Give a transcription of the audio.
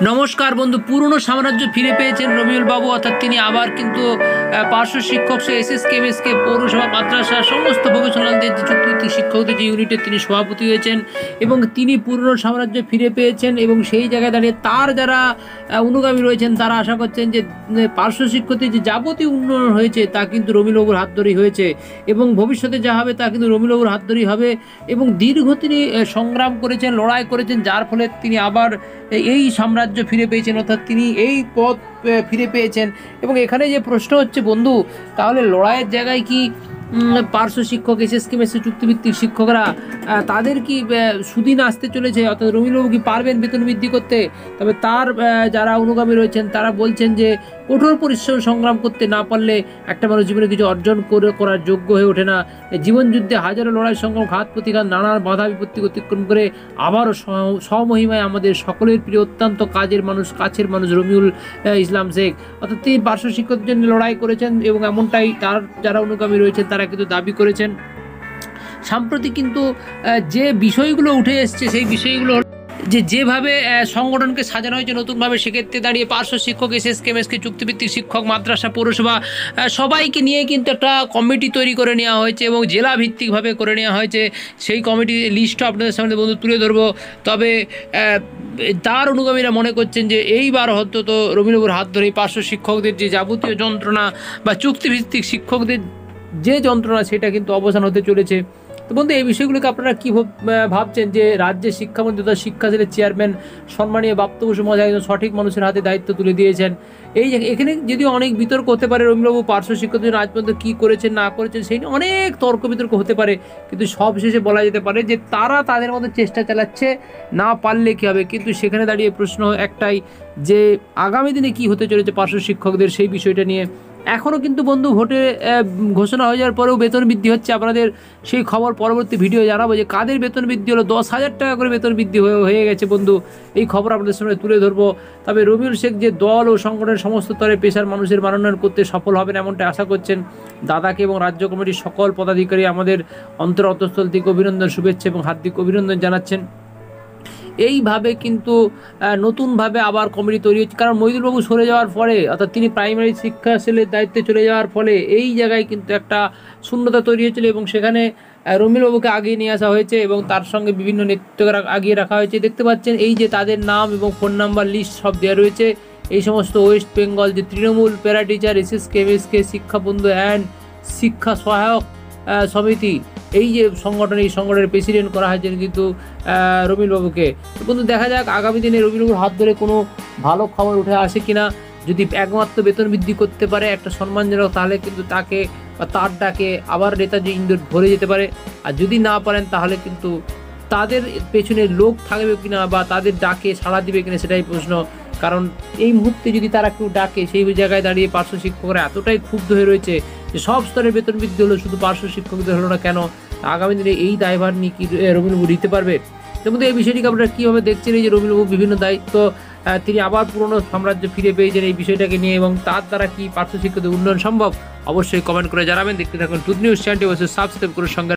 নমস্কার বন্ধু, পুরনো সাম্রাজ্য ফিরে পেয়েছেন রবিউল বাবু, অর্থাৎ তিনি আবার কিন্তু পার্শ্ব শিক্ষক সহ এসএসকেএমএসকে পৌরসভা মাদ্রাসা সমস্ত ভোকেশনালদের যে চুক্তিভিত্তিক শিক্ষকদের যে ইউনিটের তিনি সভাপতি হয়েছেন এবং তিনি পুরনো সাম্রাজ্য ফিরে পেয়েছেন। এবং সেই জায়গায় দাঁড়িয়ে তার যারা অনুগামী রয়েছেন তারা আশা করছেন যে পার্শ্ব শিক্ষকদের যে যাবতীয় উন্নয়ন হয়েছে তা কিন্তু রবিউল বাবুর হাত ধরেই হয়েছে এবং ভবিষ্যতে যা হবে তা কিন্তু রবিউল বাবুর হাত ধরেই হবে। এবং দীর্ঘ তিনি সংগ্রাম করেছেন, লড়াই করেছেন, যার ফলে তিনি আবার এই সাম্রাজ্য ফিরে পেয়েছেন, অর্থাৎ তিনি এই পদ ফিরে পেয়েছেন। এবং এখানে যে প্রশ্ন হচ্ছে বন্ধু, তাহলে লড়াইয়ের জায়গায় কি পার্শ্ব শিক্ষক এসএসকেএমএস চুক্তিভিত্তিক শিক্ষকরা তাদের কি সুদিন আসতে চলেছে, অর্থাৎ রবিউল বাবু কি পারবেন বেতন বৃদ্ধি করতে? তবে তার যারা অনুগামী রয়েছেন তারা বলছেন যে কঠোর পরিশ্রম সংগ্রাম করতে না পারলে একটা মানুষ জীবনে কিছু অর্জন করার যোগ্য হয়ে ওঠে না। জীবন যুদ্ধে হাজারো লড়াই সংগ্রাম, ঘাত প্রতিঘাত, নানা বাধা বিপত্তি অতিক্রম করে আবারও স্বমহিমায় আমাদের সকলের প্রিয় অত্যন্ত কাছের মানুষ রবিউল ইসলাম শেখ, অর্থাৎ তিনি পার্শ্ব শিক্ষকদের জন্য লড়াই করেছেন এবং এমনটাই তার যারা অনুগামী রয়েছেন তারা কিন্তু দাবি করেছেন। সাম্প্রতিক কিন্তু যে বিষয়গুলো উঠে এসছে সেই বিষয়গুলো যেভাবে সংগঠনকে সাজানো হয়েছে নতুনভাবে, সেক্ষেত্রে দাঁড়িয়ে পার্শ্ব শিক্ষক এসএসকেএমএসকে চুক্তিভিত্তিক শিক্ষক মাদ্রাসা পৌরসভা সবাইকে নিয়ে কিন্তু একটা কমিটি তৈরি করে নেওয়া হয়েছে এবং জেলা ভিত্তিকভাবে করে নেওয়া হয়েছে। সেই কমিটির লিস্টও আপনাদের সামনে বন্ধু তুলে ধরবো। তবে তার অনুগামীরা মনে করছেন যে এইবার হয়তো তো রবিউল বাবুর হাত ধরেই পার্শ্ব শিক্ষকদের যে যাবতীয় যন্ত্রণা বা চুক্তিভিত্তিক শিক্ষকদের যে যন্ত্রণা সেটা কিন্তু অবসান হতে চলেছে। তো বন্ধু, এই বিষয়গুলোকে আপনারা কী ভাবছেন যে রাজ্যের শিক্ষামন্ত্রী তথা শিক্ষা সেলের চেয়ারম্যান সম্মানীয় বাপ্ত বসু মহাশয় একজন সঠিক মানুষের হাতে দায়িত্ব তুলে দিয়েছেন? এখানে যদিও অনেক বিতর্ক হতে পারে, রবিউল বাবু পার্শ্ব শিক্ষকদের আজ পর্যন্ত কী করেছেন না করেছেন সেই নিয়ে অনেক তর্ক বিতর্ক হতে পারে, কিন্তু সবশেষে বলা যেতে পারে যে তারা তাদের মতো চেষ্টা চালাচ্ছে, না পারলে কী হবে। কিন্তু সেখানে দাঁড়িয়ে প্রশ্ন একটাই যে আগামী দিনে কী হতে চলেছে পার্শ্ব শিক্ষকদের সেই বিষয়টা নিয়ে। এখনও কিন্তু বন্ধু ভোটে ঘোষণা হয়ে যাওয়ার পরেও বেতন বৃদ্ধি হচ্ছে। আপনাদের সেই খবর পরবর্তী ভিডিও জানাবো যে কাদের বেতন বৃদ্ধি হলো, 10,000 টাকা করে বেতন বৃদ্ধি হয়ে গেছে বন্ধু। এই খবর আপনাদের সামনে তুলে ধরবো। তবে রবিউল শেখ যে দল ও সংগঠনের সমস্ত স্তরে পেশার মানুষের মানোন্নয়ন করতে সফল হবেন এমনটা আশা করছেন দাদাকে এবং রাজ্য কমিটির সকল পদাধিকারী আমাদের অন্তঃস্থল থেকে অভিনন্দন, শুভেচ্ছা এবং হার্দিক অভিনন্দন জানাচ্ছেন। এইভাবে কিন্তু নতুনভাবে আবার কমিটি তৈরি হচ্ছে, কারণ মইদুল বাবু সরে যাওয়ার পরে, অর্থাৎ তিনি প্রাইমারি শিক্ষা সেলের দায়িত্বে চলে যাওয়ার ফলে এই জায়গায় কিন্তু একটা শূন্যতা তৈরি হয়েছিল এবং সেখানে রবিউল বাবুকে আগিয়ে নিয়ে আসা হয়েছে এবং তার সঙ্গে বিভিন্ন নেতৃত্বকে আগিয়ে রাখা হয়েছে। দেখতে পাচ্ছেন এই যে তাদের নাম এবং ফোন নাম্বার লিস্ট সব দেওয়া রয়েছে। এই সমস্ত ওয়েস্ট বেঙ্গল যে তৃণমূল প্যারা টিচার এসএসকেএমএসকে শিক্ষা বন্ধু অ্যান্ড শিক্ষা সহায়ক সমিতি, এই যে সংগঠন, এই সংগঠনের প্রেসিডেন্ট করা হয়েছে কিন্তু রবিউল বাবুকে। বন্ধু, দেখা যাক আগামী দিনে রবিউল বাবুর হাত ধরে কোনো ভালো খবর উঠে আসে কিনা। যদি একমাত্র বেতন বৃদ্ধি করতে পারে একটা সম্মানজনক, তাহলে কিন্তু তাকে বা তার ডাকে আবার নেতাজি ইন্দোর ভরে যেতে পারে। আর যদি না পারেন তাহলে কিন্তু তাদের পেছনে লোক থাকবে কিনা বা তাদের ডাকে সাড়া দিবে কিনা সেটাই প্রশ্ন। কারণ এই মুহূর্তে যদি তারা কেউ ডাকে, সেই জায়গায় দাঁড়িয়ে পার্শ্ব শিক্ষকরা এতটাই ক্ষুব্ধ হয়ে রয়েছে যে সব স্তরের বেতন বৃদ্ধি হলো, শুধু পার্শ্ব শিক্ষকদের হলো না কেন? আগামী দিনে এই দায়ভার নিয়ে কি রবিউল বাবু নিতে পারবে? কিন্তু এই বিষয়টিকে আপনারা কীভাবে দেখছেন? এই যে রবিউল বাবু বিভিন্ন দায়িত্ব তিনি আবার পুরনো সাম্রাজ্য ফিরে পেয়েছেন এই বিষয়টাকে নিয়ে, এবং তার দ্বারা কি পার্শ্ব শিক্ষকদের উন্নয়ন সম্ভব? অবশ্যই কমেন্ট করে জানাবেন। দেখতে থাকুন টুড নিউজ চ্যানেলটি, অবশ্যই সাবস্ক্রাইব করে সঙ্গে